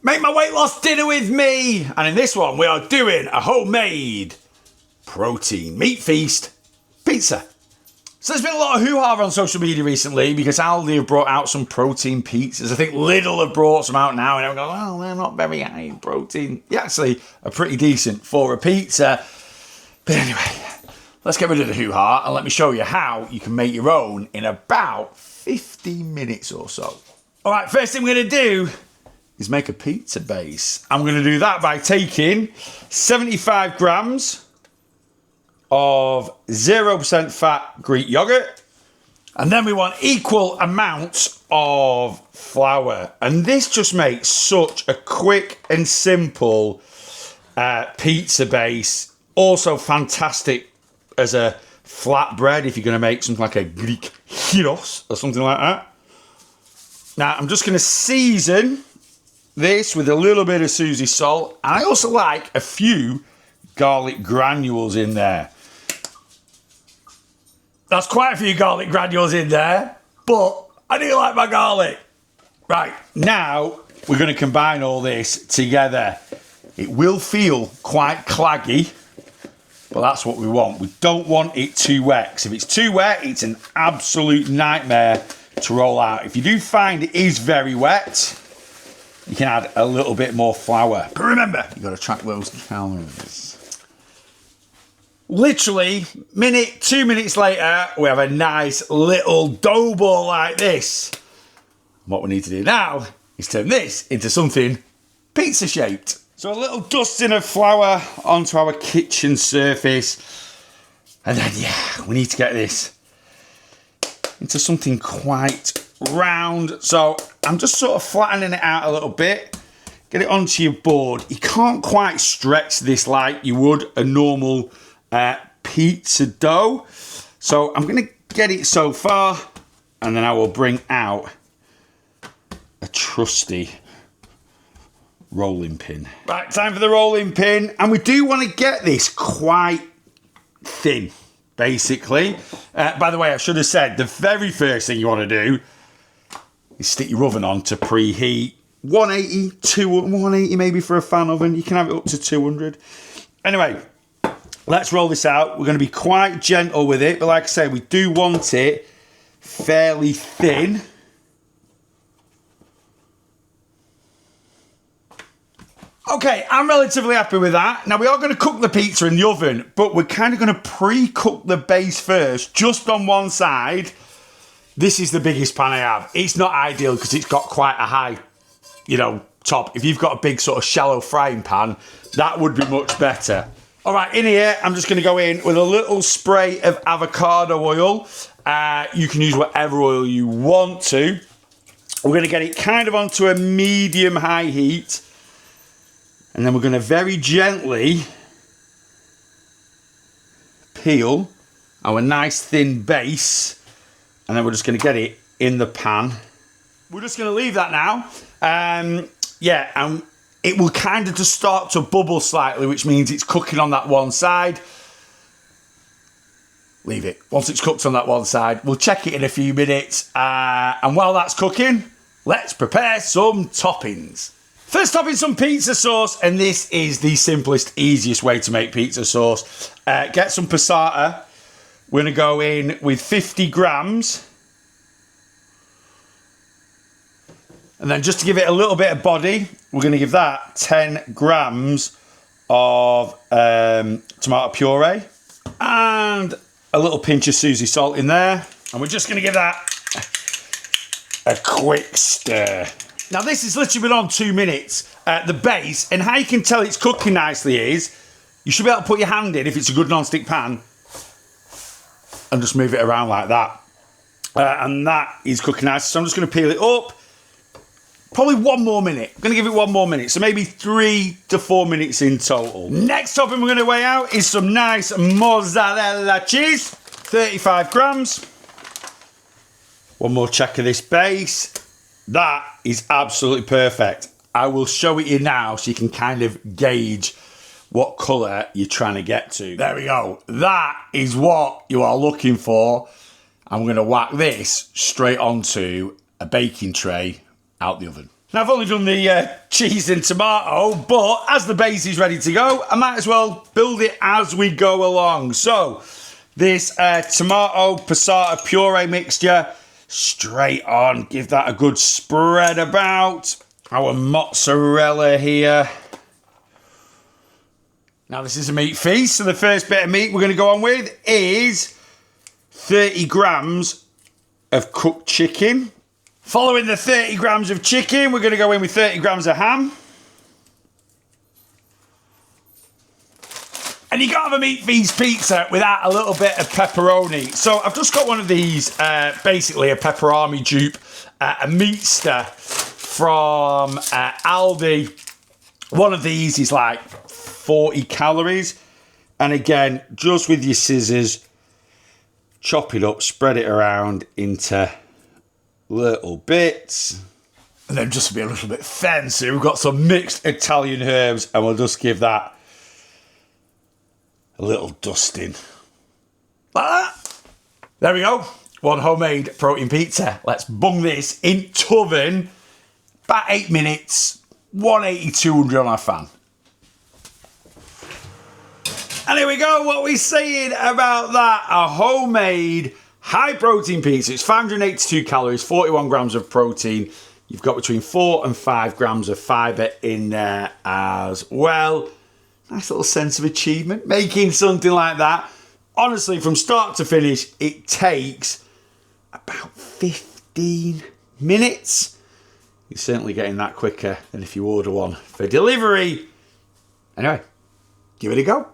Make my weight loss dinner with me. And in this one, we are doing a homemade protein meat feast pizza. So there's been a lot of hoo-ha on social media recently because Aldi have brought out some protein pizzas. I think Lidl have brought some out now, and everyone goes, well, they're not very high in protein. They actually are pretty decent for a pizza. But anyway, let's get rid of the hoo-ha and let me show you how you can make your own in about 15 minutes or so. All right, first thing we're going to do is make a pizza base. I'm going to do that by taking 75 grams of 0% fat Greek yogurt. And then we want equal amounts of flour. And this just makes such a quick and simple pizza base. Also fantastic as a flatbread if you're going to make something like a Greek gyros or something like that. Now I'm just going to season this with a little bit of Susie salt. And I also like a few garlic granules in there. That's quite a few garlic granules in there, but I do like my garlic. Right, now we're going to combine all this together. It will feel quite claggy, but that's what we want. We don't want it too wet, because if it's too wet, it's an absolute nightmare to roll out. If you do find it is very wet, you can add a little bit more flour. But remember, you've got to track those calories. Literally, 2 minutes later, we have a nice little dough ball like this. What we need to do now is turn this into something pizza shaped. So a little dusting of flour onto our kitchen surface. And then, yeah, we need to get this into something quite round. So I'm just sort of flattening it out a little bit. Get it onto your board. You can't quite stretch this like you would a normal pizza dough. So I'm going to get it so far, and then I will bring out a trusty rolling pin. Right, time for the rolling pin. And we do want to get this quite thin, basically. By the way, I should have said, the very first thing you want to do is stick your oven on to preheat. 180 maybe for a fan oven. You can have it up to 200. Anyway, let's roll this out. We're going to be quite gentle with it, but like I say, we do want it fairly thin. Okay, I'm relatively happy with that. Now, we are going to cook the pizza in the oven, but we're kind of going to pre-cook the base first, just on one side. This is the biggest pan I have. It's not ideal because it's got quite a high, top. If you've got a big sort of shallow frying pan, that would be much better. All right, in here, I'm just going to go in with a little spray of avocado oil. You can use whatever oil you want to. We're going to get it kind of onto a medium-high heat. And then we're going to very gently peel our nice thin base. And then we're just going to get it in the pan. We're just going to leave that now. And it will kind of just start to bubble slightly, which means it's cooking on that one side. Leave it. Once it's cooked on that one side, we'll check it in a few minutes. And while that's cooking, let's prepare some toppings. First topping, some pizza sauce. And this is the simplest, easiest way to make pizza sauce. Get some passata. We're going to go in with 50 grams. And then just to give it a little bit of body, we're going to give that 10 grams of tomato puree and a little pinch of Susie salt in there. And we're just going to give that a quick stir. Now, this has literally been on 2 minutes at the base. And how you can tell it's cooking nicely is you should be able to put your hand in, if it's a good non-stick pan, and just move it around like that. And that is cooking nicely. So I'm just going to peel it up. Probably 1 more minute. I'm going to give it 1 more minute. So maybe 3 to 4 minutes in total. Next topping we're going to weigh out is some nice mozzarella cheese. 35 grams. 1 more check of this base. That is absolutely perfect. I will show it you now so you can kind of gauge what colour you're trying to get to. There we go. That is what you are looking for. I'm going to whack this straight onto a baking tray out the oven. Now, I've only done the cheese and tomato, but as the base is ready to go, I might as well build it as we go along. So, this tomato passata puree mixture, straight on. Give that a good spread about. Our mozzarella here. Now, this is a meat feast, so the first bit of meat we're going to go on with is 30 grams of cooked chicken. Following the 30 grams of chicken, we're going to go in with 30 grams of ham. And you can't have a meat feast pizza without a little bit of pepperoni. So I've just got one of these, basically a Peperami dupe, a Meatster from ALDI. One of these is like 40 calories. And again, just with your scissors, chop it up, spread it around into little bits. And then just to be a little bit fancy, we've got some mixed Italian herbs, and we'll just give that a little dusting. Like that. There we go. One homemade protein pizza. Let's bung this in oven. About 8 minutes. 180, 200 on our fan. And here we go. What are we saying about that? A homemade high protein pizza. It's 582 calories, 41 grams of protein. You've got between 4 and 5 grams of fibre in there as well. Nice little sense of achievement. Making something like that, honestly, from start to finish, it takes about 15 minutes. You're certainly getting that quicker than if you order one for delivery. Anyway, give it a go.